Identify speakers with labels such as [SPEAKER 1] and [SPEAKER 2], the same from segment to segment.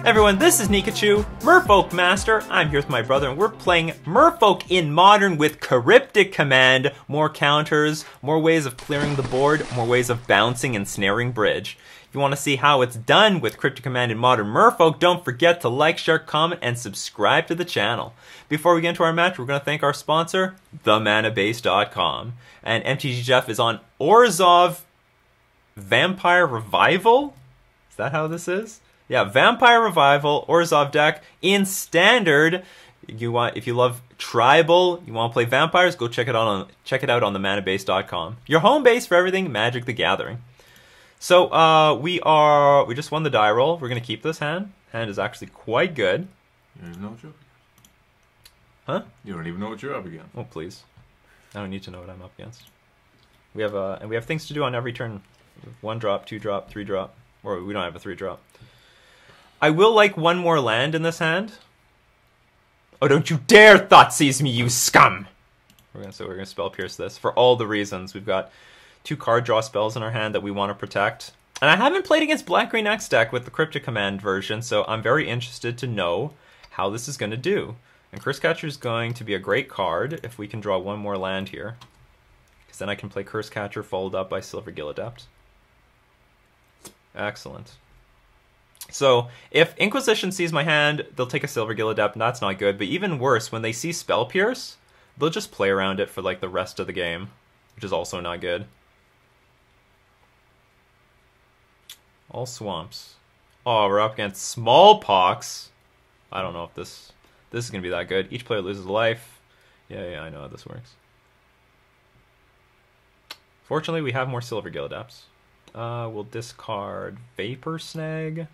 [SPEAKER 1] Everyone, this is Nikachu, Merfolk Master. I'm here with my brother, and we're playing Merfolk in Modern with Cryptic Command. More counters, more ways of clearing the board, more ways of bouncing and snaring bridge. If you want to see how it's done with Cryptic Command in Modern Merfolk, don't forget to like, share, comment, and subscribe to the channel. Before we get into our match, we're going to thank our sponsor, themanabase.com. And MTG Jeff is on Orzhov Vampire Revival? Is that how this is? Yeah, Vampire Revival, Orzhov deck in Standard. If you love Tribal, you want to play Vampires, go check it out on themanabase.com. Your home base for everything Magic the Gathering. So we just won the die roll. We're gonna keep this hand. Hand is actually quite good.
[SPEAKER 2] You don't even know what you're up against.
[SPEAKER 1] Huh?
[SPEAKER 2] You don't even know what you're up against.
[SPEAKER 1] Oh please, I don't need to know what I'm up against. We have things to do on every turn. 1 drop, 2 drop, 3 drop, or we don't have a 3 drop. I will like one more land in this hand. Oh, don't you dare Thoughtseize me, you scum! We're gonna spell pierce this for all the reasons. We've got 2 card draw spells in our hand that we want to protect. And I haven't played against Black-Green X deck with the Cryptic Command version, so I'm very interested to know how this is going to do. And Curse Catcher is going to be a great card if we can draw one more land here. Because then I can play Curse Catcher followed up by Silvergill Adept. Excellent. So, if Inquisition sees my hand, they'll take a Silvergill Adept, and that's not good. But even worse, when they see Spell Pierce, they'll just play around it for like the rest of the game, which is also not good. All swamps. Oh, we're up against Smallpox. I don't know if this is going to be that good. Each player loses a life. Yeah, I know how this works. Fortunately, we have more Silvergill Adepts. We'll discard Vapor Snag.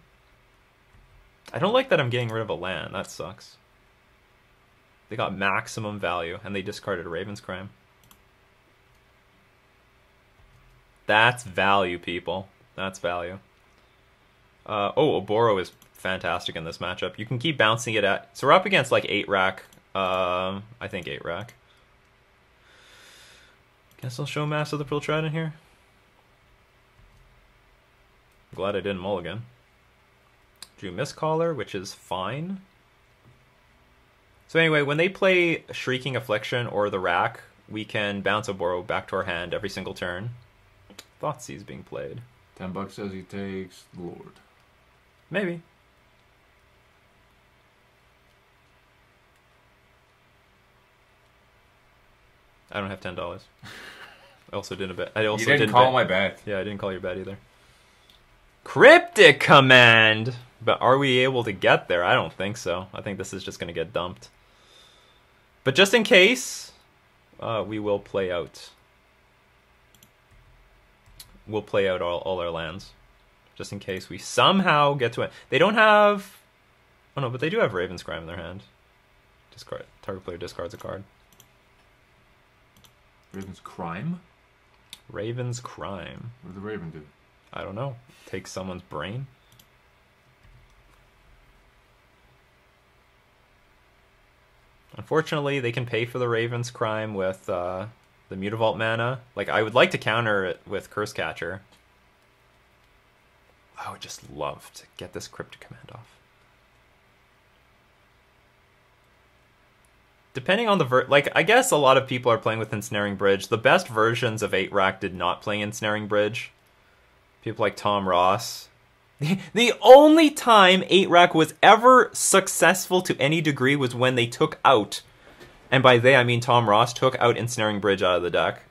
[SPEAKER 1] I don't like that I'm getting rid of a land. That sucks. They got maximum value, and they discarded a Raven's Crime. That's value, people. That's value. Oh, Oboro is fantastic in this matchup. You can keep bouncing it at... So we're up against like 8 rack. I think 8 rack. Guess I'll show Mass of the Pearl Trident here. I'm glad I didn't mulligan. Drew Mistcaller, which is fine. So anyway, when they play Shrieking Affliction or the Rack, we can bounce Oboro back to our hand every single turn. Thoughtseize being played.
[SPEAKER 2] $10 says he takes Lord.
[SPEAKER 1] Maybe. I don't have $10. I also didn't bet.
[SPEAKER 2] You didn't call my bet.
[SPEAKER 1] Yeah, I didn't call your bet either. Cryptic Command! But are we able to get there? I don't think so. I think this is just going to get dumped. But just in case, we will play out. We'll play out all our lands. Just in case we somehow get to it. They don't have... Oh no, but they do have Raven's Crime in their hand. Discard. Target player discards a card.
[SPEAKER 2] Raven's Crime?
[SPEAKER 1] Raven's Crime.
[SPEAKER 2] What did the Raven do?
[SPEAKER 1] I don't know. Take someone's brain? Unfortunately, they can pay for the Raven's Crime with the Mutavault mana. Like, I would like to counter it with Curse Catcher. I would just love to get this Cryptic Command off. Depending on the like, I guess a lot of people are playing with Ensnaring Bridge. The best versions of 8-Rack did not play Ensnaring Bridge. People like Tom Ross. The only time 8-Rack was ever successful to any degree was when they took out, and by they I mean Tom Ross, took out Ensnaring Bridge out of the deck.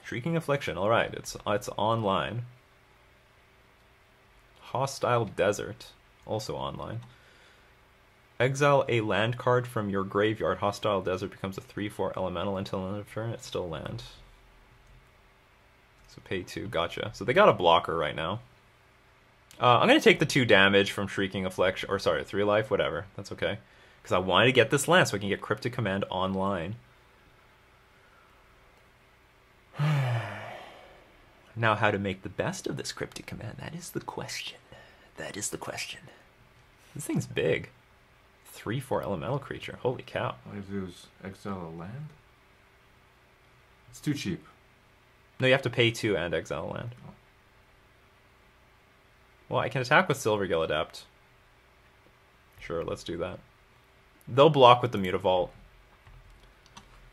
[SPEAKER 1] Shrieking Affliction, alright, it's online. Hostile Desert, also online. Exile a land card from your graveyard. Hostile Desert becomes a 3/4 elemental until end of turn. It's still land. So pay 2, gotcha. So they got a blocker right now. I'm going to take the 2 damage from Shrieking Affliction, or sorry, 3 life, whatever. That's okay. Because I wanted to get this land so I can get Cryptic Command online. Now how to make the best of this Cryptic Command, that is the question. That is the question. This thing's big. 3/4 elemental creature. Holy cow.
[SPEAKER 2] All you have to do is exile a land? It's too cheap.
[SPEAKER 1] No, you have to pay 2 and exile a land. Well, I can attack with Silvergill Adept. Sure, let's do that. They'll block with the Mutavault.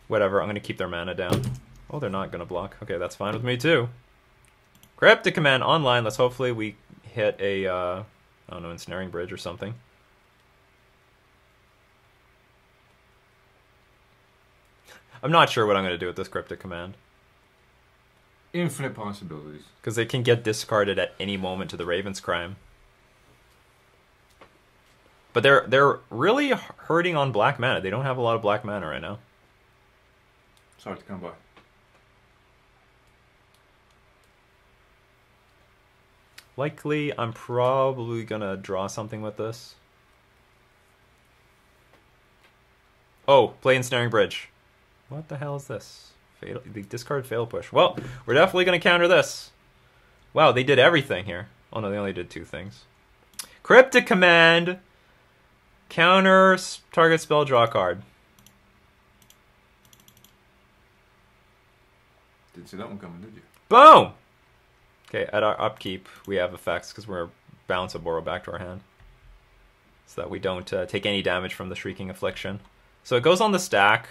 [SPEAKER 1] Whatever, I'm going to keep their mana down. Oh, they're not going to block. Okay, that's fine with me too. Cryptic Command online. Let's hopefully we hit a, I don't know, Ensnaring Bridge or something. I'm not sure what I'm going to do with this Cryptic Command.
[SPEAKER 2] Infinite possibilities.
[SPEAKER 1] Because they can get discarded at any moment to the Raven's Crime. But they're really hurting on black mana. They don't have a lot of black mana right now.
[SPEAKER 2] It's hard to come by.
[SPEAKER 1] Likely, I'm probably gonna draw something with this. Oh, play Ensnaring Bridge. What the hell is this? Fatal, the discard Fatal Push. Well, we're definitely gonna counter this. Wow, they did everything here. Oh no, they only did 2 things. Cryptic Command. Counter target spell, draw a card.
[SPEAKER 2] Didn't see that one coming, did you?
[SPEAKER 1] Boom! Okay, at our upkeep, we have effects because we're bounce a Borrow back to our hand. So that we don't take any damage from the Shrieking Affliction. So it goes on the stack.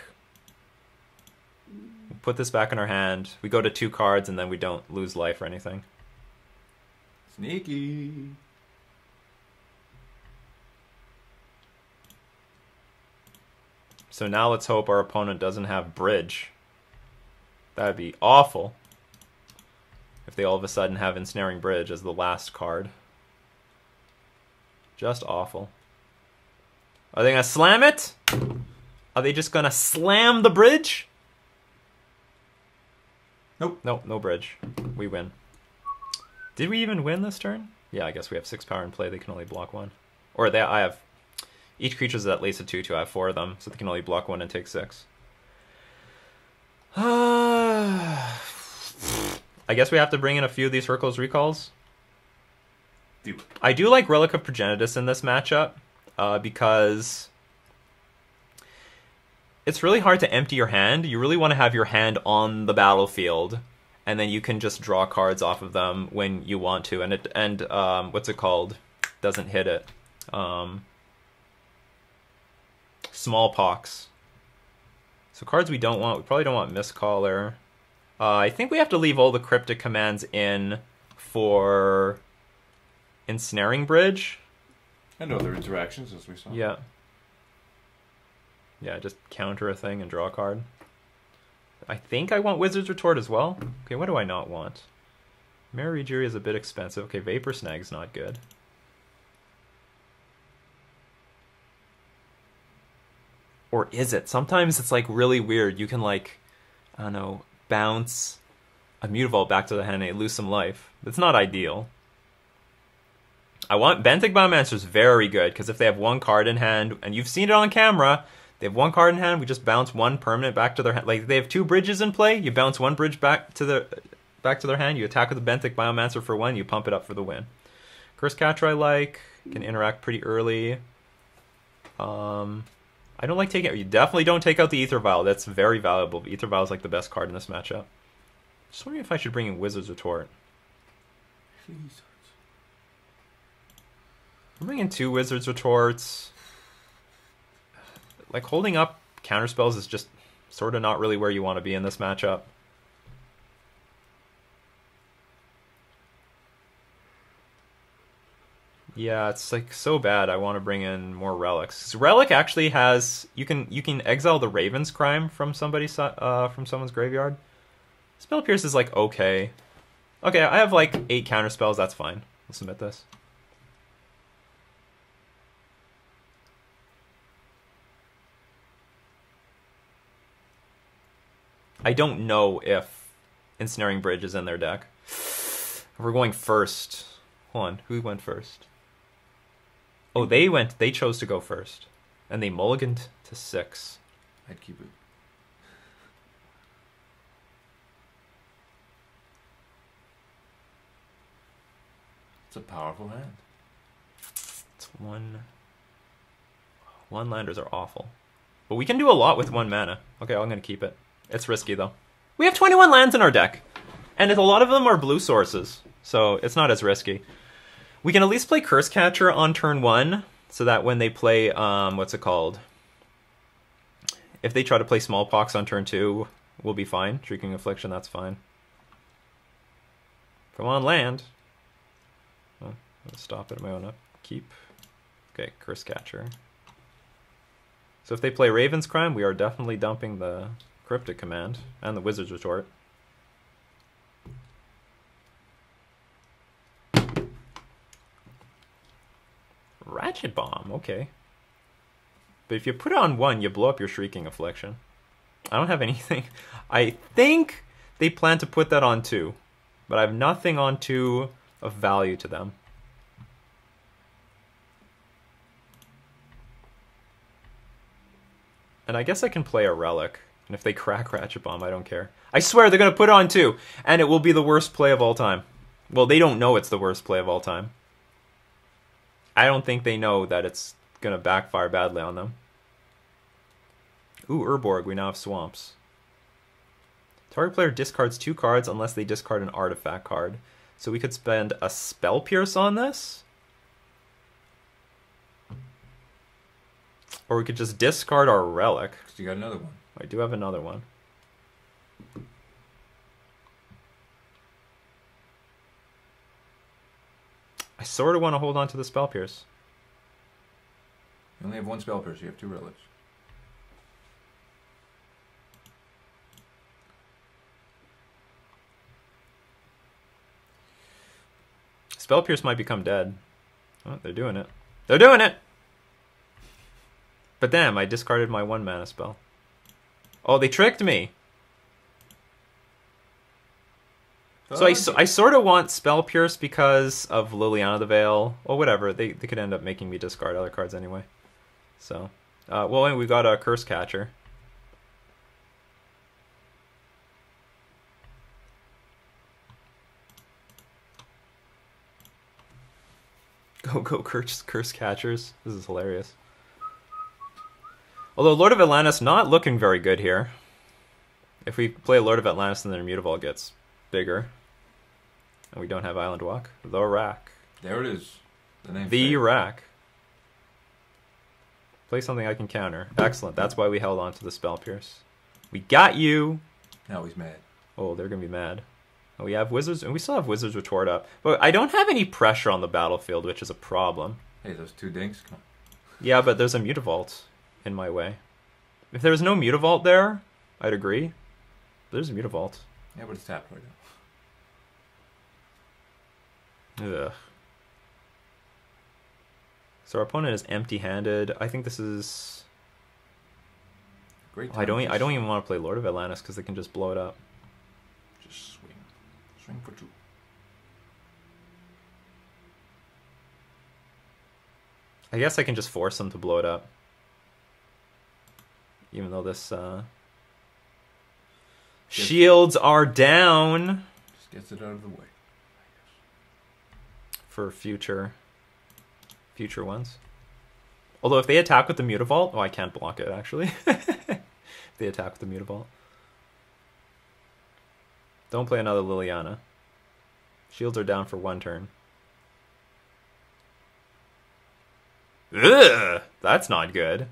[SPEAKER 1] We put this back in our hand. We go to 2 cards and then we don't lose life or anything.
[SPEAKER 2] Sneaky.
[SPEAKER 1] So now let's hope our opponent doesn't have Bridge. That'd be awful. If they all of a sudden have Ensnaring Bridge as the last card. Just awful. Are they going to slam it? Are they just going to slam the bridge?
[SPEAKER 2] Nope.
[SPEAKER 1] Nope, no bridge. We win. Did we even win this turn? Yeah, I guess we have 6 power in play. They can only block 1. Or I have... Each creature's at least a 2/2. I have 4 of them, so they can only block 1 and take 6. I guess we have to bring in a few of these Hurkyl's Recalls. I do like Relic of Progenitus in this matchup, because it's really hard to empty your hand. You really want to have your hand on the battlefield, and then you can just draw cards off of them when you want to. And what's it called? Doesn't hit it. Smallpox. So cards we don't want. We probably don't want Mistcaller. I think we have to leave all the Cryptic Commands in for Ensnaring Bridge.
[SPEAKER 2] And other interactions, as we saw.
[SPEAKER 1] Yeah. Yeah, just counter a thing and draw a card. I think I want Wizard's Retort as well. Okay, what do I not want? Mary Jury is a bit expensive. Okay, Vapor Snag's not good. Or is it? Sometimes it's like really weird. You can like, I don't know, bounce a Mutavault back to the hand and lose some life. That's not ideal. I want Benthic Biomancer is very good because if they have 1 card in hand, and you've seen it on camera, they have 1 card in hand, we just bounce 1 permanent back to their hand. Like if they have 2 bridges in play, you bounce 1 bridge back to their hand, you attack with the Benthic Biomancer for 1, you pump it up for the win. Curse Catcher I like, can interact pretty early. I don't like taking it. You definitely don't take out the Aether Vial. That's very valuable. Aether Vial is like the best card in this matchup. Just wondering if I should bring in Wizard's Retort.
[SPEAKER 2] Please.
[SPEAKER 1] I'm bringing 2 Wizard's Retorts. Like holding up counterspells is just sort of not really where you want to be in this matchup. Yeah, it's like so bad. I want to bring in more relics. Relic actually has you can exile the Raven's Crime from someone's graveyard. Spell Pierce is like okay. Okay, I have like 8 counter spells. That's fine. We'll submit this. I don't know if Ensnaring Bridge is in their deck. We're going first. Hold on, who went first? Oh, they chose to go first. And they mulliganed to 6.
[SPEAKER 2] I'd keep it. It's a powerful hand.
[SPEAKER 1] It's 1. 1-landers are awful. But we can do a lot with 1 mana. Okay, I'm going to keep it. It's risky, though. We have 21 lands in our deck. And a lot of them are blue sources. So it's not as risky. We can at least play Curse Catcher on turn 1, so that when they play, what's it called? If they try to play Smallpox on turn 2, we'll be fine. Shrieking Affliction, that's fine. Come on, land. Oh, I'll stop it at my own upkeep. Okay, Curse Catcher. So if they play Raven's Crime, we are definitely dumping the Cryptic Command and the Wizard's Retort. Ratchet Bomb, okay. But if you put it on 1, you blow up your Shrieking Affliction. I don't have anything. I think they plan to put that on 2, but I have nothing on 2 of value to them. And I guess I can play a Relic. And if they crack Ratchet Bomb, I don't care. I swear they're going to put it on 2, and it will be the worst play of all time. Well, they don't know it's the worst play of all time. I don't think they know that it's going to backfire badly on them. Ooh, Urborg, we now have Swamps. Target player discards 2 cards unless they discard an artifact card. So we could spend a Spell Pierce on this. Or we could just discard our Relic.
[SPEAKER 2] You got another one.
[SPEAKER 1] I do have another one. I sort of want to hold on to the Spell Pierce.
[SPEAKER 2] You only have 1 Spell Pierce, you have 2 relics.
[SPEAKER 1] Spell Pierce might become dead. Oh, they're doing it. They're doing it! But damn, I discarded my 1 mana spell. Oh, they tricked me! So I sort of want Spell Pierce because of Liliana the Veil. Or whatever, they could end up making me discard other cards anyway. So, well, and we got a Curse Catcher. Go Curse Catchers. This is hilarious. Although Lord of Atlantis not looking very good here. If we play Lord of Atlantis, then their Mutavault gets bigger. And we don't have Island Walk. The Rack.
[SPEAKER 2] There it is.
[SPEAKER 1] The Rack. Play something I can counter. Excellent. That's why we held on to the Spell Pierce. We got you!
[SPEAKER 2] Now he's mad.
[SPEAKER 1] Oh, they're going to be mad. Oh, we have Wizards, and we still have Wizards Retort up. But I don't have any pressure on the battlefield, which is a problem.
[SPEAKER 2] Hey, those 2 dinks, come on.
[SPEAKER 1] Yeah, but there's a Mutavault in my way. If there was no Mutavault there, I'd agree. But there's a Mutavault.
[SPEAKER 2] Yeah, but it's tapped right now.
[SPEAKER 1] Ugh. So our opponent is empty-handed. I think this is...
[SPEAKER 2] Great.
[SPEAKER 1] I don't even want to play Lord of Atlantis because they can just blow it up.
[SPEAKER 2] Just swing. Swing for 2.
[SPEAKER 1] I guess I can just force them to blow it up. Even though this... Shields are down!
[SPEAKER 2] Just gets it out of the way.
[SPEAKER 1] For future ones. Although if they attack with the Mutavault... Oh, I can't block it, actually. If they attack with the Mutavault. Don't play another Liliana. Shields are down for 1 turn. Ugh! That's not good.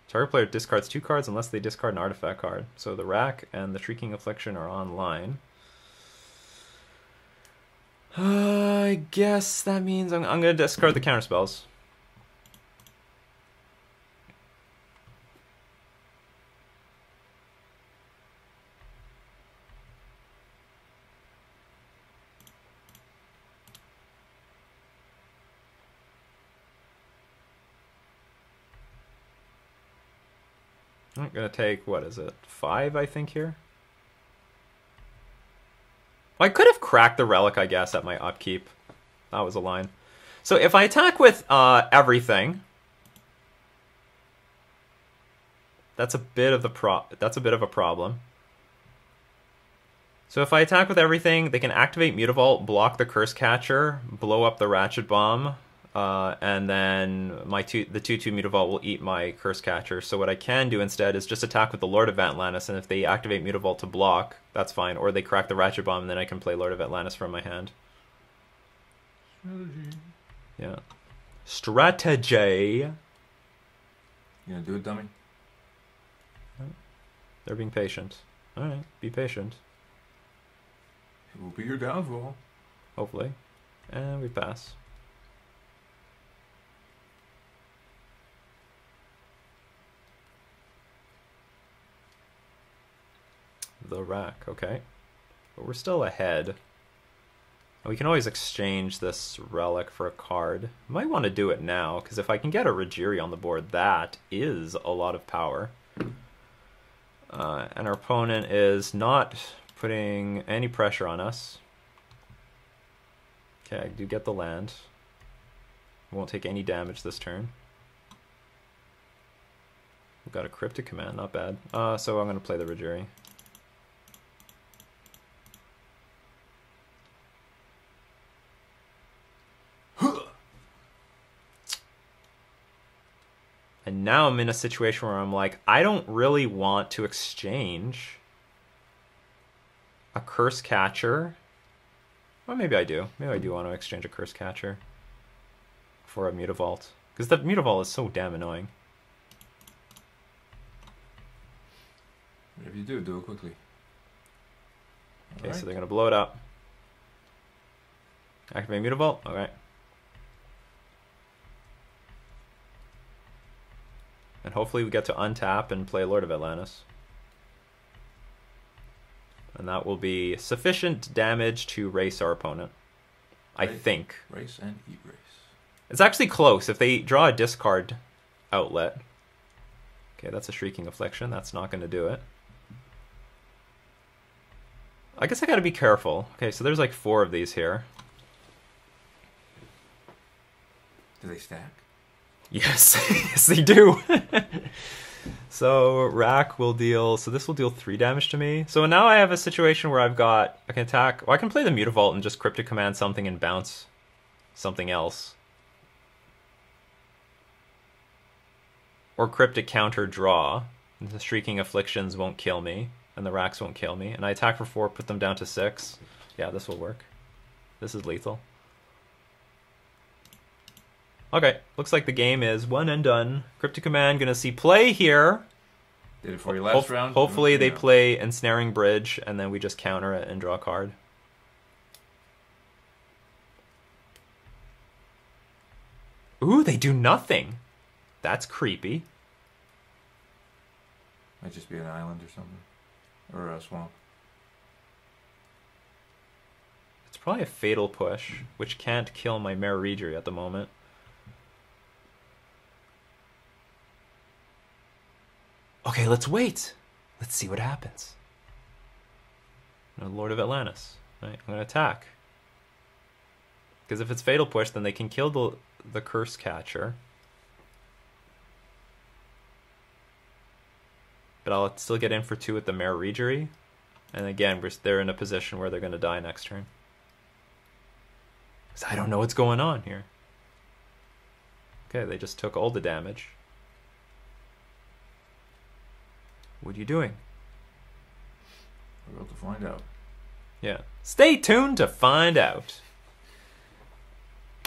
[SPEAKER 1] Target player discards 2 cards unless they discard an artifact card. So the Rack and the Shrieking Affliction are online. I guess that means I'm going to discard the counterspells. I'm going to take, what is it, 5, I think, here? Well, I could have cracked the Relic, I guess, at my upkeep. That was a line. So if I attack with everything, that's a bit of a problem. So if I attack with everything, they can activate Mutavault, block the Curse Catcher, blow up the Ratchet Bomb, and then the 2/2 Mutavault will eat my Curse Catcher. So what I can do instead is just attack with the Lord of Atlantis, and if they activate Mutavault to block, that's fine. Or they crack the Ratchet Bomb, and then I can play Lord of Atlantis from my hand.
[SPEAKER 2] Strategy.
[SPEAKER 1] Yeah. Strategy.
[SPEAKER 2] You gonna do it, dummy?
[SPEAKER 1] They're being patient. Alright, be patient.
[SPEAKER 2] It will be your downfall.
[SPEAKER 1] Hopefully. And we pass. The rack, okay. But we're still ahead. And we can always exchange this relic for a card. Might want to do it now, because if I can get a Rajiri on the board, that is a lot of power. And our opponent is not putting any pressure on us. Okay, I do get the land. Won't take any damage this turn. We've got a Cryptic Command, not bad. So I'm going to play the Rajiri. And now I'm in a situation where I'm like, I don't really want to exchange a Curse Catcher. Well, maybe I do. Maybe I do want to exchange a Curse Catcher for a Mutavault. Because the Mutavault is so damn annoying.
[SPEAKER 2] If you do it quickly.
[SPEAKER 1] Okay, so they're going to blow it up. Activate Mutavault? Okay. And hopefully we get to untap and play Lord of Atlantis. And that will be sufficient damage to race our opponent. I think.
[SPEAKER 2] Race and erase.
[SPEAKER 1] It's actually close. If they draw a discard outlet. Okay, that's a Shrieking Affliction. That's not going to do it. I guess I got to be careful. Okay, so there's like 4 of these here.
[SPEAKER 2] Do they stack?
[SPEAKER 1] Yes, yes they do. So rack will deal, so this will deal 3 damage to me. So now I have a situation where I can attack, well, I can play the Mutavault and just Cryptic Command something and bounce something else. Or Cryptic Counter draw. And the Shrieking Afflictions won't kill me, and the racks won't kill me. And I attack for 4, put them down to 6. Yeah, this will work. This is lethal. Okay, looks like the game is one and done. Cryptic Command gonna see play here.
[SPEAKER 2] Did it for your last round.
[SPEAKER 1] Hopefully they play Ensnaring Bridge, and then we just counter it and draw a card. Ooh, they do nothing. That's creepy.
[SPEAKER 2] Might just be an island or something. Or a swamp.
[SPEAKER 1] It's probably a Fatal Push, which can't kill my Merfolk at the moment. Okay, let's wait. Let's see what happens. No, Lord of Atlantis. Right, I'm going to attack. Because if it's Fatal Push, then they can kill the Curse Catcher. But I'll still get in for 2 with the Merfolk. And again, they're in a position where they're going to die next turn. Because I don't know what's going on here. Okay, they just took all the damage. What are you doing?
[SPEAKER 2] We're about to find out.
[SPEAKER 1] Yeah. Stay tuned to find out.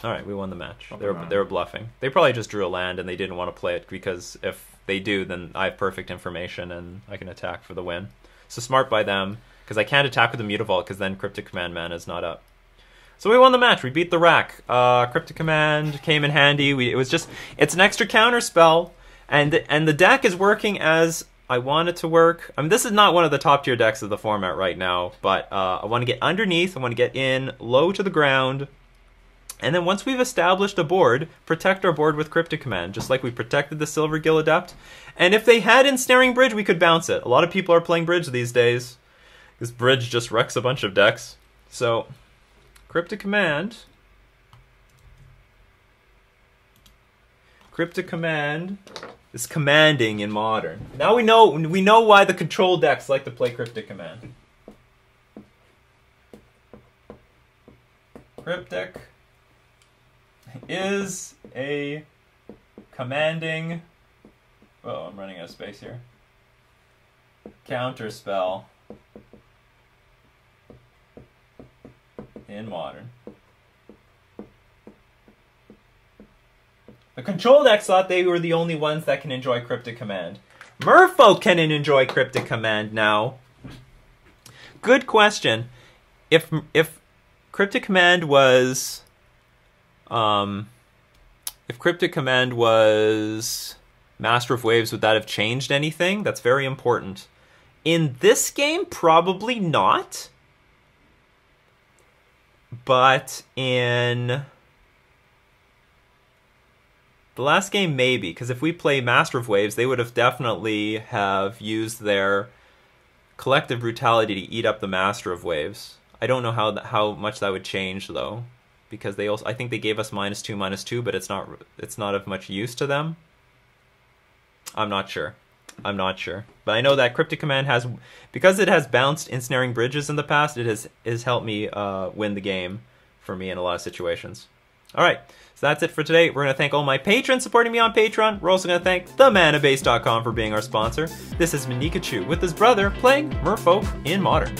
[SPEAKER 1] Alright, we won the match. They were bluffing. They probably just drew a land and they didn't want to play it because if they do, then I have perfect information and I can attack for the win. So smart by them, because I can't attack with the Mutavault because then Cryptic Command mana is not up. So we won the match. We beat the rack. Cryptic Command came in handy. It's an extra counter spell, and the deck is working as I want it to work. I mean, this is not one of the top tier decks of the format right now, but I want to get underneath. I want to get in low to the ground. And then once we've established a board, protect our board with Cryptic Command, just like we protected the Silver Gill Adept. And if they had Ensnaring Bridge, we could bounce it. A lot of people are playing Bridge these days. This Bridge just wrecks a bunch of decks. So, Cryptic Command. Cryptic Command is commanding in Modern. Now we know why the control decks like to play Cryptic Command. Cryptic is a commanding... Oh, I'm running out of space here. Counter spell in Modern. The control decks thought they were the only ones that can enjoy Cryptic Command. Merfolk can enjoy Cryptic Command now. Good question. If Cryptic Command was Master of Waves, would that have changed anything? That's very important. In this game, probably not. But in the last game, maybe. Because if we play Master of Waves, they would have definitely have used their Collective Brutality to eat up the Master of Waves. I don't know how much that would change, though. Because they also, I think they gave us -2/-2, but it's not of much use to them. I'm not sure. But I know that Cryptic Command has, because it has bounced Ensnaring Bridges in the past, it has helped me win the game for me in a lot of situations. Alright, so that's it for today. We're going to thank all my patrons supporting me on Patreon. We're also going to thank themanabase.com for being our sponsor. This is Manikachu with his brother playing Merfolk in Modern.